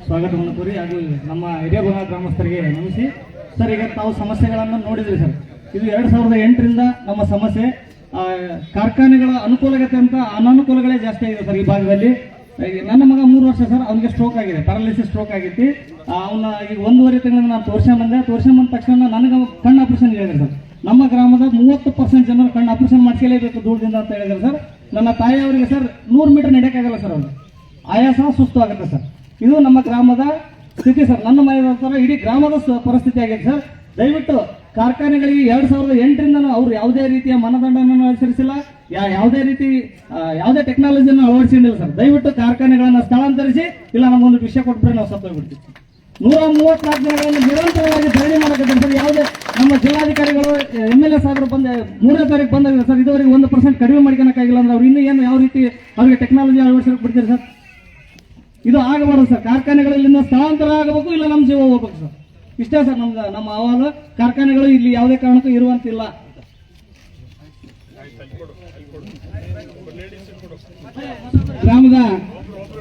ಸ್ವಾಗತವನ್ನು ಕೋರಿ ಹಾಗೂ ನಮ್ಮ ಹಿರಿಯಬಾಗ ಗ್ರಾಮಸ್ಥರಿಗೆ ನಮಿಸಿ. ಸರ್, ಈಗ ತಾವು ಸಮಸ್ಯೆಗಳನ್ನು ನೋಡಿದ್ರಿ ಸರ್. ಇದು 2008ರಿಂದ ನಮ್ಮ ಸಮಸ್ಯೆ. ಕಾರ್ಖಾನೆಗಳ ಅನುಕೂಲತೆ ಅಂತ ಅನಾನುಕೂಲಗಳೇ ಜಾಸ್ತಿ ಆಗಿದೆ ಸರ್ ಈ ಭಾಗದಲ್ಲಿ. ನನ್ನ ಮಗ 3 ವರ್ಷ ಸರ್, ಅವನಿಗೆ ಸ್ಟ್ರೋಕ್ ಆಗಿದೆ, ಪ್ಯಾರಾಲಿಸಿಸ್ ಸ್ಟ್ರೋಕ್ ಆಗೈತಿ. ಅವನ ಈಗ 1.5 ತಿಂಗಳಿಂದ ನಾನು ತೋರ್ಸ್ಕೊಂಡ್ ತಕ್ಷಣ ನನಗೆ ಕಣ್ಣು ಆಪರೇಷನ್ ಹೇಳಿದ್ರು ಸರ್. ನಮ್ಮ ಗ್ರಾಮದ 30% ಜನರು ಕಣ್ಣು ಆಪರೇಷನ್ ಮಾಡಿಸಲೇಬೇಕು ದೂರದಿಂದ ಅಂತ ಹೇಳಿದ್ರು ಸರ್. ನನ್ನ ತಾಯಿಯವರಿಗೆ ಸರ್ 100 ಮೀಟರ್ ನಡೆಯೋಕ್ಕಾಗಲ್ಲ ಸರ್, ಅವ್ರು ಆಯಾಸ ಸುಸ್ತು ಆಗುತ್ತೆ ಸರ್. ಇದು ನಮ್ಮ ಗ್ರಾಮದ ಸ್ಥಿತಿ ಸರ್. ನನ್ನ ಮನೆಯ ಥರ ಇಡೀ ಗ್ರಾಮದ ಪರಿಸ್ಥಿತಿ ಆಗಿದೆ ಸರ್. ದಯವಿಟ್ಟು ಕಾರ್ಖಾನೆಗಳಿಗೆ 2008ರಿಂದ ಅವ್ರು ಯಾವುದೇ ರೀತಿಯ ಮಾನದಂಡವನ್ನು ಅನುಸರಿಸಿಲ್ಲ, ಯಾವುದೇ ಟೆಕ್ನಾಲಜಿಯನ್ನು ಅಳವಡಿಸಿಲ್ಲ ಸರ್. ದಯವಿಟ್ಟು ಕಾರ್ಖಾನೆಗಳನ್ನು ಸ್ಥಳಾಂತರಿಸಿ, ಇಲ್ಲ ನಮಗೊಂದು ವಿಷಯ ಕೊಟ್ಬಿಟ್ರೆ ನಾವು ಸತ್ತೋಗ್ಬಿಡ್ತೀವಿ. 134 ದಿನಗಳನ್ನು ನಿರಂತರವಾಗಿ ಧರಣಿ ಮಾಡಕತ್ತಾರೆ ಸರ್. ಯಾವುದೇ ನಮ್ಮ ಜಿಲ್ಲಾಧಿಕಾರಿಗಳು MLA ಸಾಹೇಬರು 3ನೇ ತಾರೀಕು ಬಂದಾಗ ಸರ್, ಇದುವರೆಗೆ 1% ಕಡಿಮೆ ಮಾಡ್ಕೊಳಕ್ಕಾಗಿಲ್ಲ ಅಂದ್ರೆ ಅವ್ರು ಇನ್ನೂ ಏನು ಯಾವ ರೀತಿ ಅವ್ರಿಗೆ ಟೆಕ್ನಾಲಜಿ ಅಳವಡಿಸಲಿಕ್ಕೆ ಬಿಡ್ತೀರಿ ಸರ್? ಇದು ಆಗಬಾರ್ದು ಸರ್. ಕಾರ್ಖಾನೆಗಳಿಂದ ಸ್ಥಳಾಂತರ ಆಗಬೇಕು, ಇಲ್ಲ ನಮ್ಮ ಜೀವ ಹೋಗ್ಬೇಕು ಸರ್. ಇಷ್ಟೇ ಸರ್ ನಮ್ಮ ಅಹವಾಲು. ಕಾರ್ಖಾನೆಗಳು ಇಲ್ಲಿ ಯಾವುದೇ ಕಾರಣಕ್ಕೂ ಇರುವಂತಿಲ್ಲ. ಗ್ರಾಮದ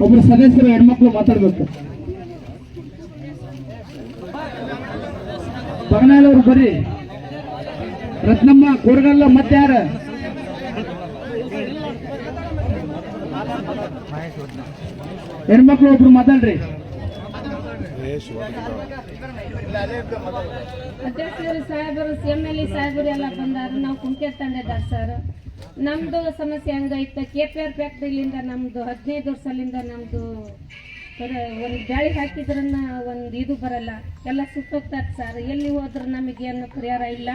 ಒಬ್ಬರು ಸದಸ್ಯರು ಹೆಣ್ಮಕ್ಳು ಮಾತಾಡ್ಬೇಕು. ಬಗನಾಳವ್ರು ಬರ್ರಿ. ರತ್ನಮ್ಮ ಕೋರ್ಗಲ್ಲ, ಮತ್ತೆ ಯಾರ? ಹೆಣ್ಮಕ್ಳು ಒಬ್ರು ಮಾತಾಡ್ರಿ. ಅಧ್ಯಕ್ಷರು ಸಾಹೇಬರು MLA ಸಾಹೇಬರು ಎಲ್ಲ ಬಂದಾರು. ನಾವು ಕುಂಕೆ ತಂದಿದ್ದಾರೆ ಸರ್. ನಮ್ದು ಸಮಸ್ಯೆ ಹಂಗೈತೆ. KPR ಫ್ಯಾಕ್ಟ್ರಿಲಿಂದ ನಮ್ದು 15 ವರ್ಷದಿಂದ ನಮ್ದು ಒಂದು ಗಾಳಿ ಹಾಕಿದ್ರನ್ನ ಒಂದು ಇದು ಬರಲ್ಲ, ಎಲ್ಲ ಸುಟ್ಟೋಗ್ತಾರೆ ಸರ್. ಎಲ್ಲಿ ಹೋದ್ರೆ ನಮಗೇನು ಪರಿಹಾರ ಇಲ್ಲ.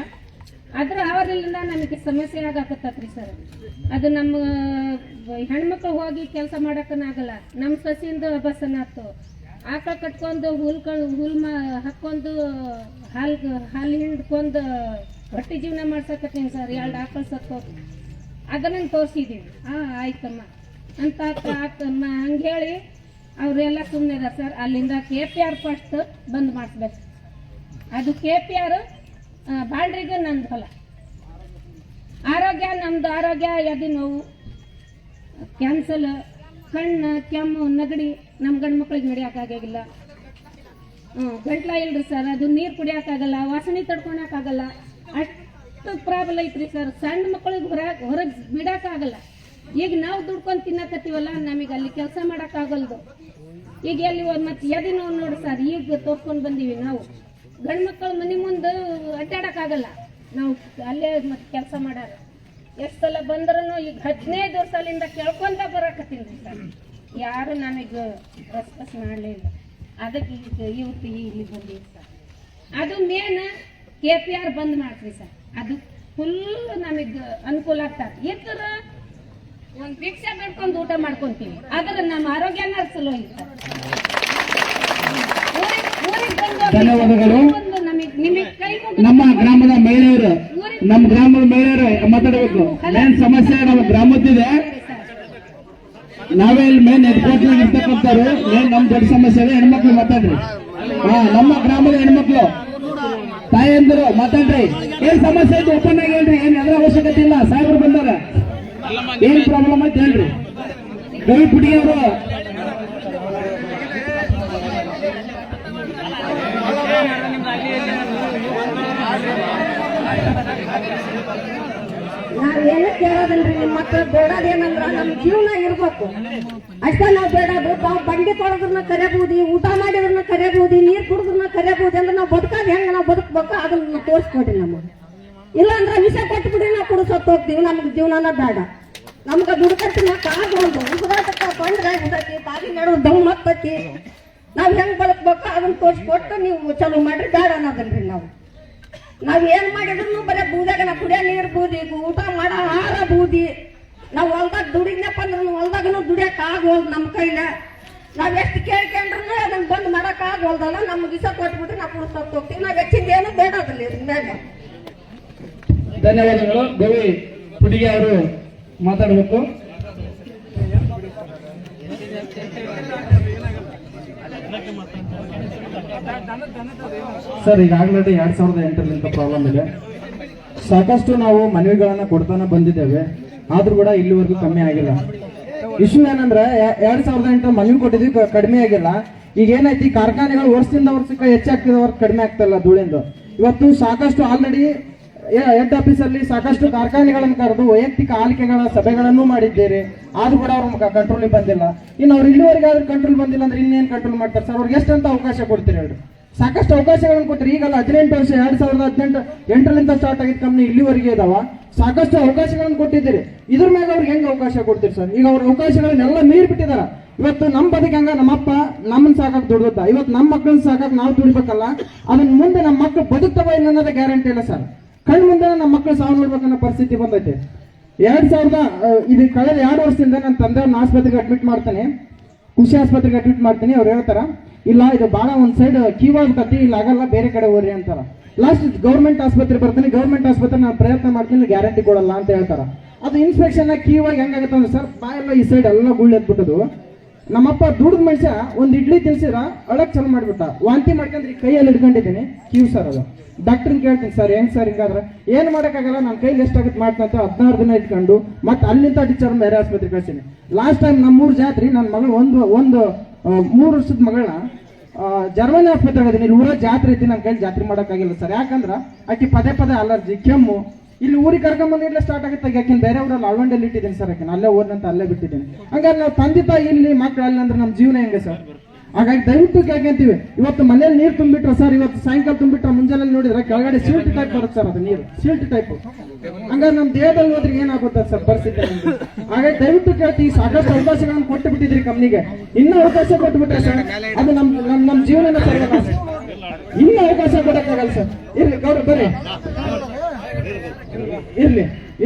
ಅದ್ರ ಅವರಿಂದ ನಮಗೆ ಸಮಸ್ಯೆ ಆಗಾಕತ್ತತ್ರಿ ಸರ್. ಅದು ನಮ್ಮ ಹೆಣ್ಮಕ್ಳು ಹೋಗಿ ಕೆಲಸ ಮಾಡಕ್ಕನಾಗಲ್ಲ. ನಮ್ಮ ಸಸಿಯಿಂದ ಬಸ್ಸನ್ನಾತು ಆಕಳ ಕಟ್ಕೊಂಡು ಹುಲ್ ಹಾಕೊಂಡು ಹಾಲು ಹಿಂಡ್ಕೊಂಡು ಹೊಟ್ಟೆ ಜೀವನ ಮಾಡ್ಸಕತ್ತೀನಿ ಸರ್. 2 ಆಕಳು ಸತ್ತು ಅದನ್ನ ತೋರಿಸಿದೀವಿ. ಆಯ್ತಮ್ಮ ಅಂತ ಆತಮ್ಮ ಹಂಗೆ ಹೇಳಿ ಅವರೆಲ್ಲ ಸುಮ್ಮನೆ ಇದಾರೆ ಸರ್. ಅಲ್ಲಿಂದ KPR ಫಸ್ಟ್ ಬಂದ್ ಮಾಡಿಸ್ಬೇಕು. ಅದು KPR ಬಾಳ್ರಿಗೆ ನಂದು ಹೊಲ. ನಮ್ದು ಆರೋಗ್ಯ ಎದೆ ನೋವು, ಕ್ಯಾನ್ಸಲ್, ಕಣ್ಣು, ಕೆಮ್ಮು, ನೆಗಡಿ ನಮ್ಮ ಗಂಡು ಮಕ್ಳಿಗೆ ನಡೆಯೋಕ್ಕಾಗಿಲ್ಲ. ಗಂಟ್ಲ ಇಲ್ರಿ ಸರ್. ಅದು ನೀರು ಕುಡಿಯೋಕ್ಕಾಗಲ್ಲ, ವಾಸನೆ ತಡ್ಕೊಳಕ್ಕಾಗಲ್ಲ, ಅಷ್ಟು ಪ್ರಾಬ್ಲಮ್ ಐತ್ರಿ ಸರ್. ಸಣ್ಣ ಮಕ್ಕಳಿಗೆ ಹೊರಗೆ ಬಿಡೋಕ್ಕಾಗಲ್ಲ. ಈಗ ನಾವು ದುಡ್ಕೊಂಡು ತಿನ್ನಕತ್ತೀವಲ್ಲ, ನಮಗೆ ಅಲ್ಲಿ ಕೆಲಸ ಮಾಡೋಕ್ಕಾಗಲ್ದು. ಈಗ ಎಲ್ಲಿ ಮತ್ತೆ ಎದೆ ನೋವು ನೋಡಿ ಸರ್, ಈಗ ತೋರ್ಸ್ಕೊಂಡು ಬಂದೀವಿ ನಾವು. ಗಂಡು ಮಕ್ಕಳು ಮನೆ ಮುಂದೆ ಅಡ್ಡಾಡಕ್ಕಾಗಲ್ಲ. ನಾವು ಅಲ್ಲೇ ಮತ್ತೆ ಕೆಲಸ ಮಾಡ್ಯಾರ. ಎಷ್ಟು ಸಲ ಬಂದ್ರೂ ಈಗ 15 ವರ್ಷದಿಂದ ಕೇಳ್ಕೊಂತ ಬರಕತ್ತೀನಿ ಸರ್. ಯಾರು ನನಗೆ ರೆಸ್ಪಾನ್ಸ್ ಮಾಡಲಿಲ್ಲ. ಅದಕ್ಕೆ ಈಗ ಇವತ್ತು ಇಲ್ಲಿ ಬಂದೀವಿ ಸರ್. ಅದು ಮೇನ್ KPR ಬಂದ್ ಮಾಡ್ತೀವಿ ಸರ್. ಅದು ಫುಲ್ ನಮಗೆ ಅನುಕೂಲ ಆಗ್ತದೆ. ಇತರ ಒಂದು ಭಿಕ್ಷೆ ಬೇಡ್ಕೊಂಡು ಊಟ ಮಾಡ್ಕೊಂತೀವಿ, ಆದ್ರೆ ನಮ್ಮ ಆರೋಗ್ಯನ ಚಲೋ ಇಲ್ಲ ಸರ್. ಧನ್ಯವಾದಗಳು. ನಮ್ಮ ಗ್ರಾಮದ ಮಹಿಳೆಯರು ಮಾತಾಡಬೇಕು. ಮೇನ್ ಸಮಸ್ಯೆ ನಮ್ಮ ಗ್ರಾಮದ್ದಿದೆ. ನಾವೇ ಇಲ್ಲಿ ಮೇನ್ ಹೆಡ್ಕ್ವಾರ್ಟರ್ ಇರ್ತಕ್ಕಂಥವ್ರು. ಮೇನ್ ನಮ್ ದೊಡ್ಡ ಸಮಸ್ಯೆ ಇದೆ. ಹೆಣ್ಮಕ್ಳು ಮಾತಾಡ್ರಿ. ನಮ್ಮ ಗ್ರಾಮದ ಹೆಣ್ಮಕ್ಳು ತಾಯಿಯಂದರು ಮಾತಾಡ್ರಿ. ಏನ್ ಸಮಸ್ಯೆ ಐತಿ ಓಪನ್ ಆಗಿ ಹೇಳ್ರಿ. ಏನ್ ಎದ್ರ ಅವಶ್ಯಕತೆ ಇಲ್ಲ. ಸಾಹೇಬರು ಬಂದಾರ, ಏನ್ ಪ್ರಾಬ್ಲಮ್ ಐತಿ ಹೇಳ್ರಿ. ಗವಿ ಪುಡಿ ಅವರು ನಾವೇನು ಕೇಳೋದಲ್ರಿ. ನಿಮ್ಮ ಮಕ್ಕಳು ಬೇಡೋದೇನಂದ್ರ ನಮ್ ಜೀವನ ಇರ್ಬೇಕು ಅಷ್ಟೇ. ನಾವು ಬೇಡೋದು ತಾವು ಬಂಡಿ ತೊಳೆದ್ರನ್ನ ಕರೆಯಬಹುದು, ಊಟ ಮಾಡಿದ್ರನ್ನ ಕರೆಯಬಹುದು, ನೀರ್ ಕುಡಿದ್ರನ್ನ ಕರೆಯಬಹುದು. ಅಂದ್ರೆ ನಾವು ಬದುಕೋದು ಹೆಂಗ ನಾವು ಬದುಕ್ಬೇಕು ಅದನ್ನ ತೋರಿಸ್ಕೊಡ್ರಿ ನಮಗೆ. ಇಲ್ಲ ಅಂದ್ರೆ ವಿಷ ಕೊಟ್ಬಿಡ್ರಿ, ನಾವು ಕುಡಿಸೋತ್ ಹೋಗ್ತೀವಿ. ನಮ್ಗೆ ಜೀವನನ ಬೇಡ. ನಮ್ಗೆ ದುಡ್ಕಟ್ಟಿನ ಕಾಗೊಂಡು ಉಸಿರಾಟಕ್ಕ ಬಂದ್ರೆ ಉದತಿ ಬಾಗಿ ಮಾಡೋದು ದಮ್ ಹತ್ತತಿ. ನಾವ್ ಹೆಂಗ್ ಬದುಕ್ಬೇಕು ಅದನ್ನ ತೋರಿಸ್ಕೊಟ್ಟು ನೀವು ಚಲೋ ಮಾಡ್ರಿ. ಬೇಡ ಅನ್ನೋದಲ್ರಿ. ನಾವ್ ಏನ್ ಮಾಡಿದ್ರು ಬರೀ ಬೂದಾಗ ನಾವು ಕುಡಿಯೋ ನೀರು ಬೂದಿ, ಊಟ ಮಾಡೋ ಆಹಾರ ಬೂದಿ. ನಾವು ಹೊಲ್ದಾಗ ದುಡಿದ್ನಪ್ಪ ಅಂದ್ರೆ ಹೊಲ್ದಾಗನು ದುಡಿಯಕ್ ಆಗೋಲ್ದು ನಮ್ಮ ಕೈಲ. ನಾವ್ ಎಷ್ಟು ಕೇಳ್ಕೊಂಡ್ರು ಅದನ್ನ ಬಂದ್ ಮಾಡಕ್ ಆಗೋಲ್ದಲ್ಲ. ನಮ್ಗೆ ವಿಷ ಕೊಟ್ಬಿಟ್ರೆ ನಾವು ಕುಡಿಸೋಕ್ ಹೋಗ್ತೀವಿ. ನಾವ್ ಹೆಚ್ಚಿಂದ ಏನು ಬೇಡದ್ರಲ್ಲಿ ಮೇಲೆ. ಧನ್ಯವಾದಗಳು. ದೇವಿ ಪುಡಿಗೆ ಅವರು ಮಾತಾಡಬೇಕು. ಸರ್, ಈಗಾಗಲೇ 2008ರಿಂದ ಪ್ರಾಬ್ಲಮ್ ಇದೆ. ಸಾಕಷ್ಟು ನಾವು ಮನವಿಗಳನ್ನ ಕೊಡ್ತಾನೆ ಬಂದಿದ್ದೇವೆ, ಆದ್ರೂ ಕೂಡ ಇಲ್ಲಿವರೆಗೂ ಕಮ್ಮಿ ಆಗಿಲ್ಲ. ಇಶ್ಯೂ ಏನಂದ್ರೆ 2008 ಮನವಿ ಕೊಟ್ಟಿದ್ವಿ, ಕಡಿಮೆ ಆಗಿಲ್ಲ. ಈಗ ಏನೈತಿ ಕಾರ್ಖಾನೆಗಳು ವರ್ಷದಿಂದ ವರ್ಷಕ್ಕೆ ಹೆಚ್ಚಾಗ್ತಿದೆ ಹೊರತು ಕಡಿಮೆ ಆಗ್ತಿಲ್ಲ ಧೂಳಿಂದು. ಇವತ್ತು ಸಾಕಷ್ಟು ಆಲ್ರೆಡಿ ಹೆಡ್ ಆಫೀಸಲ್ಲಿ ಸಾಕಷ್ಟು ಕಾರ್ಖಾನೆಗಳನ್ನು ಕರೆದು ವೈಯಕ್ತಿಕ ಆಲಿಕೆಗಳ ಸಭೆಗಳನ್ನು ಮಾಡಿದ್ದೀರಿ, ಆದ್ರೂ ಕೂಡ ಅವ್ರ ಕಂಟ್ರೋಲಿಗೆ ಬಂದಿಲ್ಲ. ಇನ್ನು ಅವ್ರು ಇಲ್ಲಿವರೆಗೆ ಆದ್ರೂ ಕಂಟ್ರೋಲ್ ಬಂದಿಲ್ಲ ಅಂದ್ರೆ ಇನ್ನೇನು ಕಂಟ್ರೋಲ್ ಮಾಡ್ತಾರೆ ಸರ್? ಅವ್ರಿಗೆ ಎಷ್ಟಂತ ಅವಕಾಶ ಕೊಡ್ತೀರಿ ಹೇಳ್ರಿ? ಸಾಕಷ್ಟು ಅವಕಾಶಗಳನ್ನು ಕೊಟ್ಟರೆ ಈಗಲ್ಲ 18 ವರ್ಷ 2018 ಸ್ಟಾರ್ಟ್ ಆಗಿದ್ದ ಕಂಪ್ನಿ ಇಲ್ಲಿವರೆಗೆ ಇದಾವ. ಸಾಕಷ್ಟು ಅವಕಾಶಗಳನ್ನು ಕೊಟ್ಟಿದ್ದೀರಿ, ಇದ್ರ ಮ್ಯಾಗ ಅವ್ರಿಗೆ ಹೆಂಗ್ ಅವಕಾಶ ಕೊಡ್ತೀರಿ ಸರ್? ಈಗ ಅವ್ರ ಅವಕಾಶಗಳನ್ನೆಲ್ಲ ಮೀರಿ ಬಿಟ್ಟಿದಾರ. ಇವತ್ತು ನಮ್ಮ ಬದುಕು ಹಂಗ, ನಮ್ಮಪ್ಪ ನಮ್ಮನ್ನ ಸಾಕಕ್ ದುಡ್ದ, ಇವತ್ತು ನಮ್ಮ ಮಕ್ಕಳನ್ನ ಸಾಕಕ್ ನಾವು ದುಡಿಬೇಕಲ್ಲ. ಅದನ್ನ ಮುಂದೆ ನಮ್ಮ ಮಕ್ಕಳು ಬದುಕ್ತವ ಇಲ್ಲ ಅನ್ನೋದೇ ಗ್ಯಾರಂಟಿ ಇಲ್ಲ ಸರ್. ಕಣ್ ಮುಂದೆ ನಮ್ಮ ಮಕ್ಕಳು ಸಾವು ನೋಡ್ಬೇಕನ್ನೋ ಪರಿಸ್ಥಿತಿ ಬಂದೈತೆ. ಇದು ಕಳೆದ 2 ವರ್ಷದಿಂದ ನನ್ನ ತಂದೆಯವ್ರನ್ನ ಆಸ್ಪತ್ರೆಗೆ ಅಡ್ಮಿಟ್ ಮಾಡ್ತಾನೆ, ಖುಷಿ ಆಸ್ಪತ್ರೆಗೆ ಅಡ್ಮಿಟ್ ಮಾಡ್ತೀನಿ. ಅವ್ರು ಹೇಳ್ತಾರ ಇಲ್ಲ ಇದು ಬಹಳ ಒಂದ್ ಸೈಡ್ ಕೀವಾಗ್ತತಿ, ಇಲ್ಲ ಆಗಲ್ಲ, ಬೇರೆ ಕಡೆ ಹೋಗ್ರಿ ಅಂತಾರ. ಲಾಸ್ಟ್ ಗೌರ್ಮೆಂಟ್ ಆಸ್ಪತ್ರೆ ಬರ್ತೀನಿ, ಗೌರ್ಮೆಂಟ್ ಆಸ್ಪತ್ರೆ ನಾನು ಪ್ರಯತ್ನ ಮಾಡ್ತೀನಿ, ಗ್ಯಾರಂಟಿ ಕೊಡಲ್ಲ ಅಂತ ಹೇಳ್ತಾರ. ಅದು ಇನ್ಸ್ಪೆಕ್ಷನ್ ಕೀವಾಗಿ ಹೆಂಗಾಗತ್ತೆ ಅಂದ್ರೆ ಸರ್, ಬಾಯೆಲ್ಲ ಈ ಸೈಡ್ ಎಲ್ಲ ಗುಳ್ಳೆ ಎದ್ಬಿಟ್ಟದು. ನಮ್ಮಪ್ಪ ದುಡ್ದ ಮನುಷ್ಯ ಒಂದ್ ಇಡ್ಲಿ ತಿನ್ಸಿರ ಅಳಕ್ ಚಲೋ ಮಾಡ್ಬಿಟ್ಟ, ವಾಂತಿ ಮಾಡ್ಕೊಂಡ್ರೆ ಕೈಯಲ್ಲಿ ಹಿಡ್ಕೊಂಡಿದ್ದೀನಿ ಕ್ಯೂ ಸರ್. ಅದು ಡಾಕ್ಟರ್ ಕೇಳ್ತೀನಿ ಸರ್ ಹೆಂಗ್ ಸರ್ ಹಿಂಗಾದ್ರೆ? ಏನ್ ಮಾಡಕ್ಕಾಗಲ್ಲ, ನನ್ನ ಕೈಲಿ ಎಷ್ಟಾಗುತ್ತೆ ಮಾಡ್ತಂತ 16 ದಿನ ಇಟ್ಕೊಂಡು ಮತ್ತೆ ಅಲ್ಲಿಂದ ಟೀಚರ್ ಬೇರೆ ಆಸ್ಪತ್ರೆ ಕಳ್ಸೀನಿ. ಲಾಸ್ಟ್ ಟೈಮ್ ನಮ್ಮೂರ್ ಜಾತ್ರೆ ನನ್ನ ಮಗಳು ಒಂದು 3 ವರ್ಷದ ಮಗಳನ್ನ ಜರ್ಮನಿ ಆಸ್ಪತ್ರೆ ಹೋಗಿದ್ದೀನಿ. ಇಲ್ಲಿ ಊರ ಜಾತ್ರೆ ಐತಿ, ನನ್ನ ಕೈಲಿ ಜಾತ್ರೆ ಮಾಡೋಕ್ಕಾಗಿಲ್ಲ ಸರ್. ಯಾಕಂದ್ರೆ ಆಕಿ ಪದೇ ಅಲರ್ಜಿ, ಕೆಮ್ಮು. ಇಲ್ಲಿ ಊರಿಗೆ ಕರ್ಕೊಂಡ್ಬಂದಿಡ್ಲೆ ಸ್ಟಾರ್ಟ್ ಆಗುತ್ತೆ. ಯಾಕೆ ಬೇರೆ ಊರಲ್ಲಿ ಅಳ್ವಂಡಲ್ಲಿ ಇಟ್ಟಿದ್ದೀನಿ ಸರ್, ಯಾಕೆ ಅಲ್ಲೇ ಓದ್ನಂತ ಅಲ್ಲೇ ಬಿಟ್ಟಿದ್ದೀನಿ. ಹಂಗಾರೆ ನಾವು ತಂದೆ ತಾಯಿ ಇಲ್ಲಿ ಮಕ್ಕಳು ಅಲ್ಲಿ ಅಂದ್ರೆ ನಮ್ಮ ಜೀವನ ಹೆಂಗೆ ಸರ್? ಹಾಗಾಗಿ ದಯವಿಟ್ಟು ಕೇಳ್ಕೊಂತೀವಿ. ಇವತ್ತು ಮನೇಲಿ ನೀರು ತುಂಬಿಟ್ರೆ ಸರ್, ಇವತ್ತು ಸಾಯಂಕಾಲ ತುಂಬಿಟ್ರೆ ಮುಂಜಾನೆ ನೋಡಿದ್ರೆ ಕೆಳಗಡೆ ಸಿಲ್ಟ್ ಟೈಪ್ ಬರುತ್ತೆ ಸರ್, ಅದು ನೀರು ಸಿಲ್ಟ್ ಟೈಪ್. ಹಂಗಾರೆ ನಮ್ಮ ದೇಹದಲ್ಲಿ ಹೋದ್ರೆ ಏನಾಗುತ್ತೆ ಸರ್ ಪರಿಸ್ಥಿತಿ? ಹಾಗಾಗಿ ದಯವಿಟ್ಟು ಕೇಳ್ತೀವಿ, ಸಾಕಷ್ಟು ಅವಕಾಶಗಳನ್ನು ಕೊಟ್ಟು ಬಿಟ್ಟಿದ್ರಿ ಕಂಪ್ನಿಗೆ, ಇನ್ನೂ ಅವಕಾಶ ಕೊಟ್ಟುಬಿಟ್ರೆ ಸರ್ ಅದು ನಮ್ಮ ಜೀವನ ಸರ್ವನಾಶ. ಇನ್ನೂ ಅವಕಾಶ ಕೊಡಕ್ಕಾಗಲ್ಲ ಸರ್. ಇರ್ಲಿ ಗೌರವ ಬರ್ರಿ,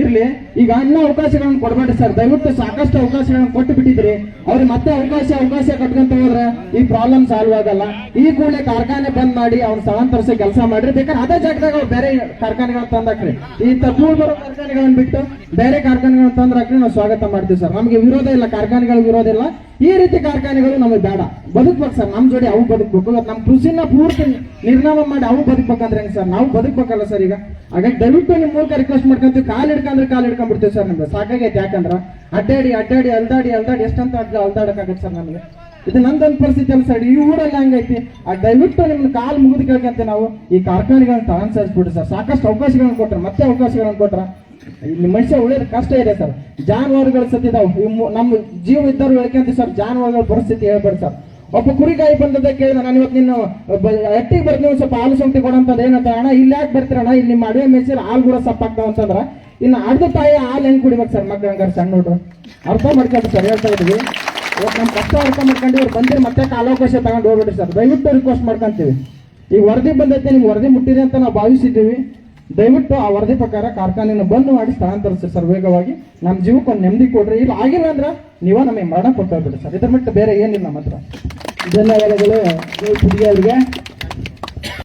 ಇರ್ಲಿ ಈಗ ಇನ್ನೂ ಅವಕಾಶಗಳನ್ನು ಕೊಡಬೇಡಿ ಸರ್. ದಯವಿಟ್ಟು ಸಾಕಷ್ಟು ಅವಕಾಶಗಳನ್ನು ಕೊಟ್ಟು ಬಿಟ್ಟಿದ್ರಿ, ಅವ್ರಿಗೆ ಮತ್ತೆ ಅವಕಾಶ ಕಟ್ಕೊಂತ ಹೋದ್ರೆ ಈ ಪ್ರಾಬ್ಲಮ್ ಸಾಲ್ವ್ ಆಗಲ್ಲ. ಈ ಕೂಡಲೇ ಕಾರ್ಖಾನೆ ಬಂದ್ ಮಾಡಿ ಅವ್ನ ಸ್ಥಳಾಂತರಿಸಿ ಕೆಲಸ ಮಾಡ್ರಿ. ಬೇಕಾದ್ರೆ ಅದೇ ಜಾಗದಾಗ ಅವ್ರು ಬೇರೆ ಕಾರ್ಖಾನೆಗಳನ್ನ ತಂದಾಕ್ರಿ. ಈ ಧೂಳು ಬರೋ ಕಾರ್ಖಾನೆಗಳನ್ನ ಬಿಟ್ಟು ಬೇರೆ ಕಾರ್ಖಾನೆಗಳನ್ನ ತಂದಾಕ್ರಿ, ನಾವು ಸ್ವಾಗತ ಮಾಡ್ತೀವಿ ಸರ್. ನಮ್ಗೆ ವಿರೋಧ ಇಲ್ಲ, ಕಾರ್ಖಾನೆಗಳಿಗೆ ವಿರೋಧ ಇಲ್ಲ. ಈ ರೀತಿ ಕಾರ್ಖಾನೆಗಳು ನಮಗೆ ಬೇಡ. ಬದುಕ್ಬೇಕು ಸರ್, ನಮ್ ಜೋಡಿ ಅವು ಬದುಕ್ಬೇಕು. ನಮ್ಮ ಕೃಷಿನ ಪೂರ್ತಿ ನಿರ್ನಾಮ ಮಾಡಿ ಅವು ಬದುಕ್ಬೇಕಂದ್ರೆ ಹೆಂಗ್ ಸರ್? ನಾವು ಬದುಕ್ಬೇಕಲ್ಲ ಸರ್ ಈಗ. ಹಾಗಾಗಿ ದಯವಿಟ್ಟು ನಿಮ್ ಮೂಲಕ ರಿಕ್ವೆಸ್ಟ್ ಮಾಡ್ಕೊಂತೀವಿ, ಕಾಲ್ ಹಿಡ್ಕೊಂಡ್ಬಿಡ್ತೀವಿ ಸರ್. ನಮ್ಗೆ ಸಾಕಾಗೈತೆ. ಯಾಕಂದ್ರ ಅಡ್ಡಾಡಿ ಅಲ್ದಾಡಿ ಎಷ್ಟಂತ ಅಲ್ದಾಡಕ್ಕಾಗತ್ತೆ ಸರ್ ನಮ್ಗೆ? ಇದು ನಂದೊಂದು ಪರಿಸ್ಥಿತಿ ಅಲ್ಲ ಸರ್, ಈ ಊರಲ್ಲಿ ಹಂಗೈತಿ. ದಯವಿಟ್ಟು ನಿಮ್ನ ಕಾಲ್ ಮುಗಿದು ಕೇಳ್ಕೊಂತ ನಾವು ಈ ಕಾರ್ಖಾನೆಗಳನ್ನ ತಗೊಂಡ್ಬಿಡ್ರಿ ಸರ್. ಸಾಕಷ್ಟು ಅವಕಾಶಗಳನ್ನ ಕೊಟ್ರ, ಮತ್ತೆ ಅವಕಾಶಗಳನ್ನ ಕೊಟ್ರ ಇಲ್ಲಿ ಮನುಷ್ಯ ಉಳಿಯೋದು ಕಷ್ಟ ಇದೆ ಸರ್. ಜಾನುವಾರುಗಳು ಸತ್ತಿದಾವ್, ನಮ್ಮ ಜೀವ ಇದ್ದವ್ರು ಹೇಳ್ಕೊಂತೀವಿ ಸರ್. ಜಾನುವಾರುಗಳ ಪರಿಸ್ಥಿತಿ ಹೇಳ್ಬೇಡಿ ಸರ್. ಒಬ್ಬ ಕುರಿಗಾಯಿ ಬಂದದ್ದೇ ಕೇಳಿದ, ನಾನು ಇವತ್ತು ನಿನ್ನ ಎಟ್ಟಿಗೆ ಬರ್ತೀನಿ, ಒಂದು ಸ್ವಲ್ಪ ಹಾಲು ಸಂಗತಿ ಕೊಡಂತದ ಏನಂತ. ಅಣ್ಣ ಇಲ್ಲಿ ಯಾಕೆ ಬರ್ತೀರಣ್ಣ, ಇಲ್ಲಿ ನಿಮ್ಮ ಅಡುಗೆ ಮೇಸಿರ ಹಾಲು ಕೂಡ ಸಪ್ಪಾಗ್ತಾವ ಅಂತಂದ್ರ ಇನ್ನು ಅರ್ಧ ತಾಯಿ ಹಾಲು ಹೆಂಗ್ ಕುಡಿಬೇಕು ಸರ್ ಮಕ್ಳು? ಹಂಗಾರೆ ಸಣ್ಣ ನೋಡ್ರು ಅರ್ಥ ಮಾಡ್ಕೊಂಡ್ರಿ ಸರ್, ಹೇಳ್ತಾ ಇದ್ವಿ. ಇವತ್ತು ನಮ್ಮ ಕಷ್ಟ ಅರ್ಥ ಮಾಡ್ಕೊಂಡು ಇವ್ರು ಬಂದಿರಿ ಮತ್ತೆ ಕಾಲಾವಕಾಶ ತಗೊಂಡು ಹೋಗ್ಬಿಡ್ರಿ ಸರ್. ದಯವಿಟ್ಟು ರಿಕ್ವೆಸ್ಟ್ ಮಾಡ್ಕೊಂತೀವಿ. ಈಗ ವರದಿ ಬಂದೈತೆ, ನಿಮ್ಗೆ ವರದಿ ಮುಟ್ಟಿದೆ ಅಂತ ನಾವು ಭಾವಿಸಿದ್ದೀವಿ. ದಯವಿಟ್ಟು ಆ ವರದಿ ಪ್ರಕಾರ ಕಾರ್ಖಾನೆಯನ್ನು ಬಂದ್ ಮಾಡಿ ಸ್ಥಳಾಂತರಿಸಿ ಸರ್ ವೇಗವಾಗಿ. ನಮ್ಮ ಜೀವಕ್ಕೆ ಒಂದು ನೆಮ್ಮದಿ ಕೊಡ್ರಿ. ಇಲ್ಲ ಆಗಿಲ್ಲ ಅಂದ್ರೆ ನೀವ ನಮಗೆ ಮರಣ ಕೊಡ್ತಾ ಬಿಡ್ರಿ ಸರ್. ಇದ್ರ ಬಿಟ್ಟು ಬೇರೆ ಏನಿಲ್ಲ ನಮ್ಮ ಹತ್ರ. ಧನ್ಯವಾದಗಳು ಅವರಿಗೆ.